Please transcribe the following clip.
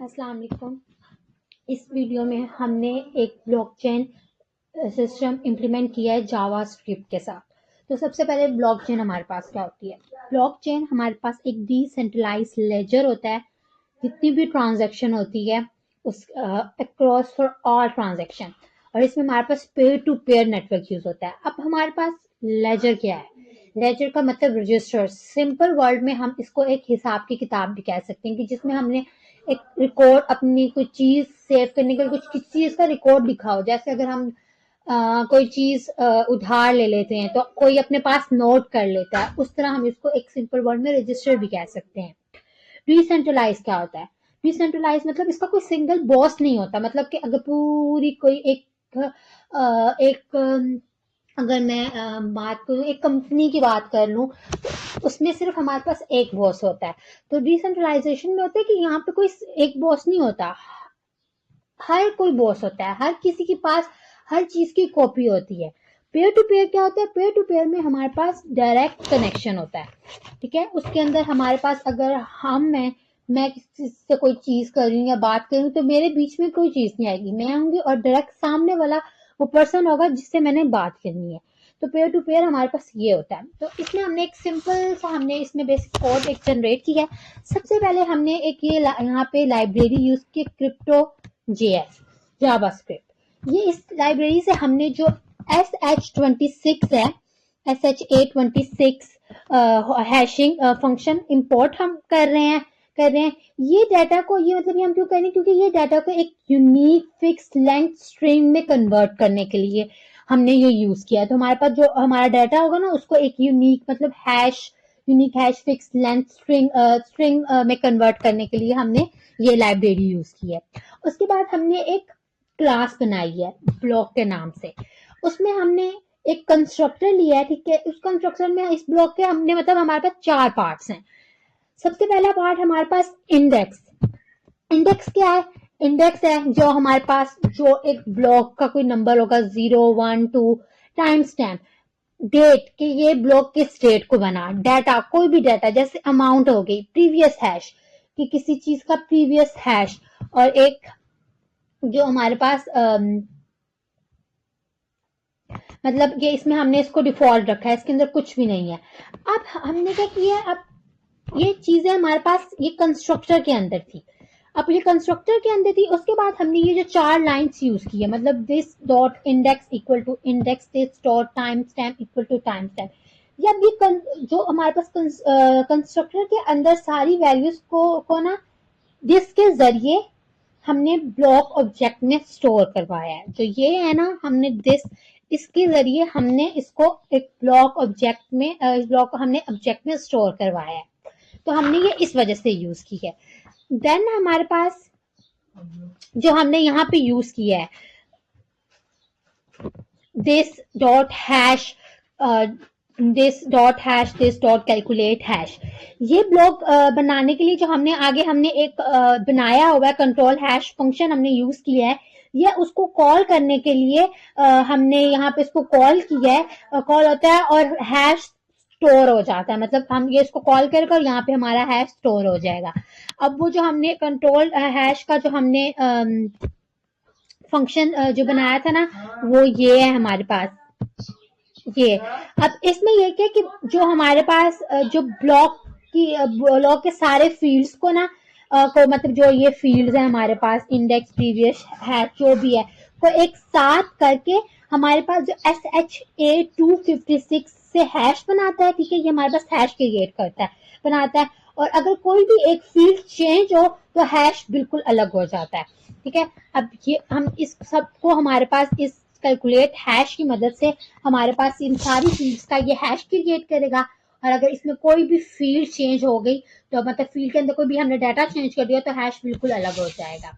अस्सलाम वालेकुम। इस वीडियो में हमने एक ब्लॉकचेन सिस्टम इम्प्लीमेंट किया है जावा स्क्रिप्ट के साथ। तो सबसे पहले ब्लॉकचेन हमारे पास क्या होती है। ब्लॉकचेन हमारे पास एक डिसेंट्रलाइज लेजर होता है। जितनी भी ट्रांजैक्शन होती है उस अक्रॉस फॉर ऑल ट्रांजैक्शन, और इसमें हमारे पास peer to peer network use होता है। अब हमारे पास लेजर क्या है। लेजर का मतलब रजिस्टर। सिंपल वर्ड में हम इसको एक हिसाब की किताब भी कह सकते हैं कि जिसमें हमने एक रिकॉर्ड अपनी कोई चीज सेव करने के लिए कुछ किसी चीज का रिकॉर्ड लिखा हो। जैसे अगर हम कोई चीज उधार ले लेते हैं तो कोई अपने पास नोट कर लेता है, उस तरह हम इसको एक सिंपल वर्ड में रजिस्टर भी कह सकते हैं। डिसेंट्रलाइज क्या होता है। डिसेंट्रलाइज मतलब इसका कोई सिंगल बॉस नहीं होता। मतलब कि अगर पूरी कोई एक अगर मैं बात करूँ, एक कंपनी की बात कर लूँ, तो उसमें सिर्फ हमारे पास एक बॉस होता है। तो डिसेंट्रलाइजेशन में होता है कि यहाँ पे कोई एक बॉस नहीं होता, हर कोई बॉस होता है, हर किसी के पास हर चीज की कॉपी होती है। पेयर टू पेयर क्या होता है। पेयर टू पेयर में हमारे पास डायरेक्ट कनेक्शन होता है, ठीक है। उसके अंदर हमारे पास अगर मैं किसी से कोई चीज कर रही हूँ या बात कर रही हूँ तो मेरे बीच में कोई चीज नहीं आएगी, मैं आऊंगी और डायरेक्ट सामने वाला वो पर्सन होगा जिससे मैंने बात करनी है। तो पेयर टू पेयर हमारे पास ये होता है। तो इसमें हमने एक सिंपल सा हमने इसमें बेसिक कोड एक जनरेट किया है। सबसे पहले हमने एक ये यहाँ पे लाइब्रेरी यूज की, क्रिप्टो JS जावास्क्रिप्ट। ये इस लाइब्रेरी से हमने जो SH26 है, SHA26 हैशिंग फंक्शन इंपोर्ट हम कर रहे हैं। ये डाटा को ये मतलब ये हम क्यों कर रहे हैं, क्योंकि ये डाटा को एक यूनिक फिक्स लेंथ स्ट्रिंग में कन्वर्ट करने के लिए हमने ये यूज किया है। तो हमारे पास जो हमारा डाटा होगा ना, उसको एक यूनिक मतलब unique hash fix length string में कन्वर्ट करने के लिए हमने ये लाइब्रेरी यूज की है। उसके बाद हमने एक क्लास बनाई है ब्लॉक के नाम से। उसमें हमने एक कंस्ट्रक्टर लिया है, ठीक है। उस कंस्ट्रक्टर में इस ब्लॉक के हमने मतलब हमारे पास 4 पार्ट्स हैं। सबसे पहला पार्ट हमारे पास इंडेक्स। इंडेक्स क्या है। इंडेक्स है जो हमारे पास जो एक ब्लॉक का कोई नंबर होगा 0 1 2, टाइम स्टैम्प, डेट कि ये ब्लॉक किस स्टेट को बना, डाटा कोई भी डाटा जैसे अमाउंट हो गई, प्रीवियस हैश कि किसी चीज का प्रीवियस हैश, और एक जो हमारे पास मतलब ये इसमें हमने इसको डिफॉल्ट रखा है, इसके अंदर कुछ भी नहीं है। अब हमने क्या किया, अब ये चीजें हमारे पास ये कंस्ट्रक्टर के अंदर थी। अब ये कंस्ट्रक्टर के अंदर थी, उसके बाद हमने ये जो 4 लाइंस यूज की है, मतलब this dot index equal to index, this dot time stamp equal to time stamp. या ये जो हमारे पास कंस्ट्रक्टर के अंदर सारी वैल्यूज को ना दिस के जरिए हमने ब्लॉक ऑब्जेक्ट में स्टोर करवाया है। जो ये है ना, हमने दिस इसके जरिए हमने इसको एक ब्लॉक ऑब्जेक्ट में इस ब्लॉक को हमने ऑब्जेक्ट में स्टोर करवाया है। तो हमने ये इस वजह से यूज की है। देन हमारे पास जो हमने यहाँ पे यूज किया है this dot hash, this dot hash, this dot calculate hash. ये ब्लॉक बनाने के लिए जो हमने एक बनाया हुआ है कंट्रोल हैश फंक्शन हमने यूज किया है। ये उसको कॉल करने के लिए हमने यहाँ पे इसको कॉल किया है, कॉल होता है और हैश स्टोर हो जाता है। मतलब हम ये इसको कॉल कर यहाँ पे हमारा हैश स्टोर हो जाएगा। अब वो जो हमने कंट्रोल हैश का जो हमने फंक्शन जो बनाया था ना, वो ये है हमारे पास ये। अब इसमें ये क्या कि जो हमारे पास जो ब्लॉक के सारे फील्ड्स को ना को मतलब जो ये फील्ड्स है हमारे पास इंडेक्स, प्रीवियस है, जो भी है, को एक साथ करके हमारे पास जो SHA256 से हैश बनाता है, ठीक है। ये हमारे पास हैश क्रिएट बनाता है, और अगर कोई भी एक फील्ड चेंज हो तो हैश बिल्कुल अलग हो जाता है, ठीक है। अब ये हम इस सबको हमारे पास इस कैलकुलेट हैश की मदद से हमारे पास इन सारी फील्ड्स का ये हैश क्रिएट करेगा। और अगर इसमें कोई भी फील्ड चेंज हो गई तो मतलब फील्ड के अंदर कोई भी हमने डाटा चेंज कर दिया तो हैश बिल्कुल अलग हो जाएगा।